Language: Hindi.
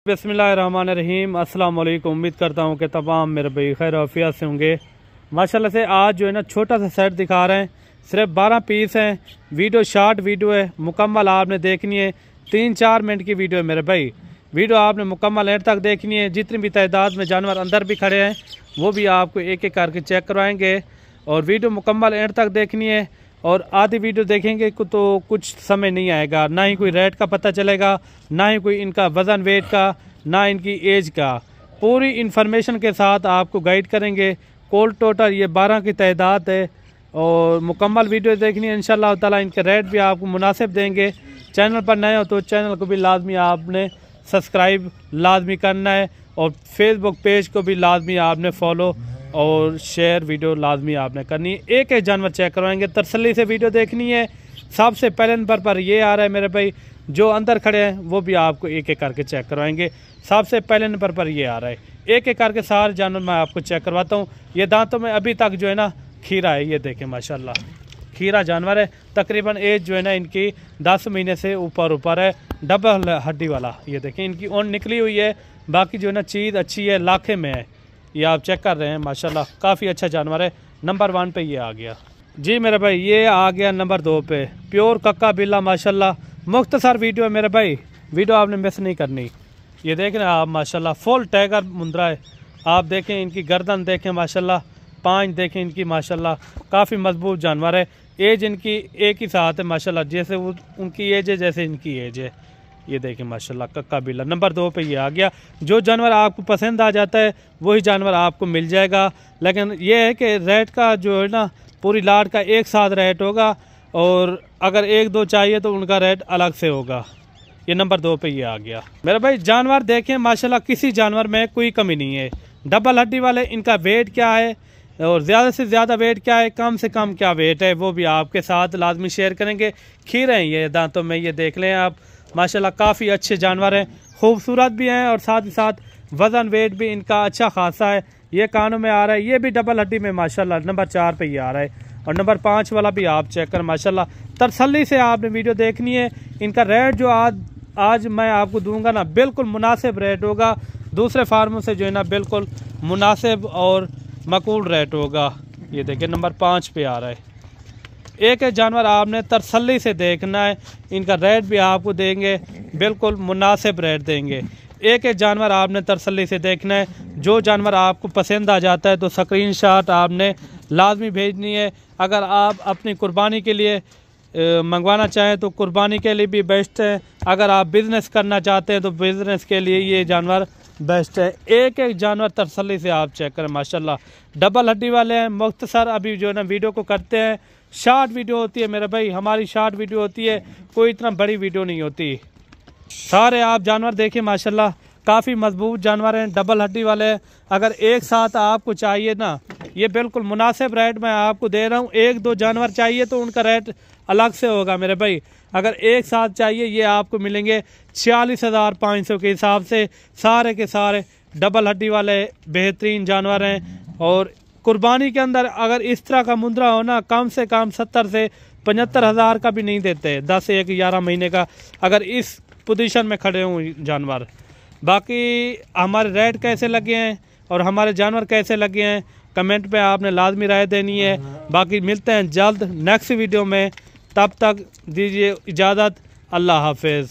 बिस्मिल्लाहिर्रहमानिर्रहीम। अस्सलाम वालेकुम। उम्मीद करता हूँ कि तमाम मेरे भाई खैर आफियत से होंगे। माशाल्लाह से आज जो है ना छोटा सा सेट दिखा रहे हैं, सिर्फ 12 पीस हैं। वीडियो शॉर्ट वीडियो है, मुकम्मल आपने देखनी है। 3-4 मिनट की वीडियो है मेरे भाई। वीडियो आपने मुकम्मल एंड तक देखनी है। जितनी भी तादाद में जानवर अंदर भी खड़े हैं वो भी आपको एक एक करके चेक करवाएंगे और वीडियो मुकम्मल एंड तक देखनी है। और आधी वीडियो देखेंगे तो कुछ समय नहीं आएगा, ना ही कोई रेट का पता चलेगा, ना ही कोई इनका वज़न वेट का, ना इनकी एज का। पूरी इन्फॉर्मेशन के साथ आपको गाइड करेंगे। कोल टोटल ये 12 की तादाद है और मुकम्मल वीडियो देखनी है इंशाल्लाह ताला। इनके रेट भी आपको मुनासिब देंगे। चैनल पर नए हो तो चैनल को भी लाजमी आपने सब्सक्राइब लाजमी करना है और फेसबुक पेज को भी लाजमी आपने फॉलो और शेयर वीडियो लाजमी आपने करनी है। एक एक जानवर चेक करवाएंगे, तसल्ली से वीडियो देखनी है। सबसे पहले नंबर पर ये आ रहा है मेरे भाई, जो अंदर खड़े हैं वो भी आपको एक एक करके चेक करवाएंगे। सबसे पहले नंबर पर ये आ रहा है, एक एक करके सारे जानवर मैं आपको चेक करवाता हूँ। ये दांतों में अभी तक जो है ना खीरा है, ये देखें माशाल्लाह खीरा जानवर है। तकरीबन एज जो है ना इनकी 10 महीने से ऊपर है। डबल हड्डी वाला ये देखें, इनकी ऊन निकली हुई है। बाकी जो है ना चीज़ अच्छी है, लाखे में है। ये आप चेक कर रहे हैं माशाल्लाह, काफ़ी अच्छा जानवर है। नंबर 1 पे ये आ गया जी मेरे भाई। ये आ गया नंबर 2 पे, प्योर कक्का बिल्ला माशाल्लाह। मुख्तसर वीडियो है मेरे भाई, वीडियो आपने मिस नहीं करनी। ये देख रहे हैं आप माशाल्लाह, फुल टाइगर मुंद्रा है। आप देखें इनकी गर्दन देखें माशाल्लाह, पाँच देखें इनकी माशाल्लाह, काफ़ी मजबूत जानवर है। एज इनकी एक ही साथ है माशाल्लाह, जैसे वो उनकी एज है जैसे इनकी एज है। ये देखें माशाल्लाह कक्का बिल्ला। नंबर 2 पे ये आ गया। जो जानवर आपको पसंद आ जाता है वही जानवर आपको मिल जाएगा। लेकिन ये है कि रेट का जो है ना पूरी लाट का एक साथ रेट होगा और अगर 1-2 चाहिए तो उनका रेट अलग से होगा। ये नंबर 2 पे ये आ गया मेरे भाई। जानवर देखें माशाल्लाह, किसी जानवर में कोई कमी नहीं है। डबल हड्डी वाले, इनका वेट क्या है और ज़्यादा से ज़्यादा वेट क्या है, कम से कम क्या वेट है, वो भी आपके साथ लाजमी शेयर करेंगे। खीरे हैं ये दांतों में, ये देख लें आप माशाल्लाह, काफ़ी अच्छे जानवर हैं, खूबसूरत भी हैं और साथ ही साथ वज़न वेट भी इनका अच्छा खासा है। ये कानों में आ रहा है, ये भी डबल हड्डी में माशाल्लाह। नंबर 4 पे ये आ रहा है और नंबर 5 वाला भी आप चेक कर माशाल्लाह। तसल्ली से आपने वीडियो देखनी है। इनका रेट जो आज मैं आपको दूंगा ना, बिल्कुल मुनासिब रेट होगा। दूसरे फार्मों से जो है ना बिल्कुल मुनासिब और मकबूल रेट होगा। ये देखिए नंबर 5 पे आ रहा है। एक एक जानवर आपने तसल्ली से देखना है। इनका रेट भी आपको देंगे, बिल्कुल मुनासिब रेट देंगे। एक एक जानवर आपने तसल्ली से देखना है। जो जानवर आपको पसंद आ जाता है तो स्क्रीनशॉट आपने लाजमी भेजनी है। अगर आप अपनी कुर्बानी के लिए मंगवाना चाहें तो कुर्बानी के लिए भी बेस्ट है। अगर आप बिज़नेस करना चाहते हैं तो बिज़नेस के लिए ये जानवर बेस्ट है। एक एक जानवर तसल्ली से आप चेक करें माशाल्लाह। डबल हड्डी वाले हैं। मुख्तसर अभी जो है ना वीडियो को करते हैं, शॉर्ट वीडियो होती है मेरे भाई। हमारी शॉर्ट वीडियो होती है, कोई इतना बड़ी वीडियो नहीं होती। सारे आप जानवर देखें माशाल्लाह, काफ़ी मजबूत जानवर हैं, डबल हड्डी वाले हैं। अगर एक साथ आपको चाहिए ना, ये बिल्कुल मुनासिब रेट मैं आपको दे रहा हूँ। 1-2 जानवर चाहिए तो उनका रेट अलग से होगा मेरे भाई। अगर एक साथ चाहिए ये आपको मिलेंगे 46,500 के हिसाब से। सारे के सारे डबल हड्डी वाले बेहतरीन जानवर हैं। और कुर्बानी के अंदर अगर इस तरह का मुंद्रा हो ना, कम से कम 70 से 75 हज़ार का भी नहीं देते। 10 1 11 महीने का अगर इस पोजीशन में खड़े हों जानवर। बाकी हमारे रेट कैसे लगे हैं और हमारे जानवर कैसे लगे हैं, कमेंट पे आपने लाजमी राय देनी है। बाकी मिलते हैं जल्द नेक्स्ट वीडियो में, तब तक दीजिए इजाज़त। अल्लाह हाफिज़।